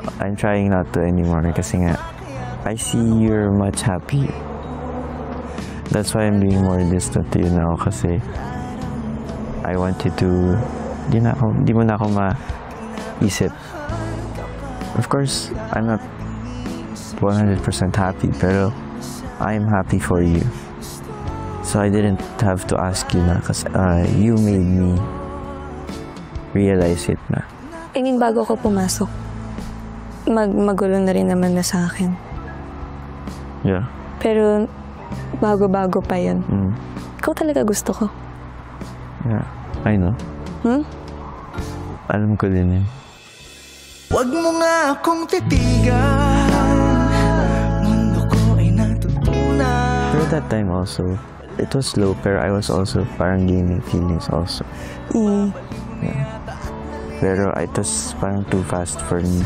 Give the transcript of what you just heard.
I'm trying not to anymore kasi nga, I see you're much happy. That's why I'm being more distant to you now kasi I want you to, di mo na ako maisip. Of course, I'm not 100% happy, pero I'm happy for you. So I didn't have to ask you na kasi you made me realize it na. I mean, bago ako pumasok, magulo na rin naman na sa akin. Yeah. Pero bago-bago pa yun. Ikaw talaga gusto ko. Yeah, I know. Alam ko din yun. Wag mo nga akong titigan, mundo ko ay natutunan. Pero that time also, it was slow, pero I was also parang gaining feelings also. Yeah. Pero it was parang too fast for me.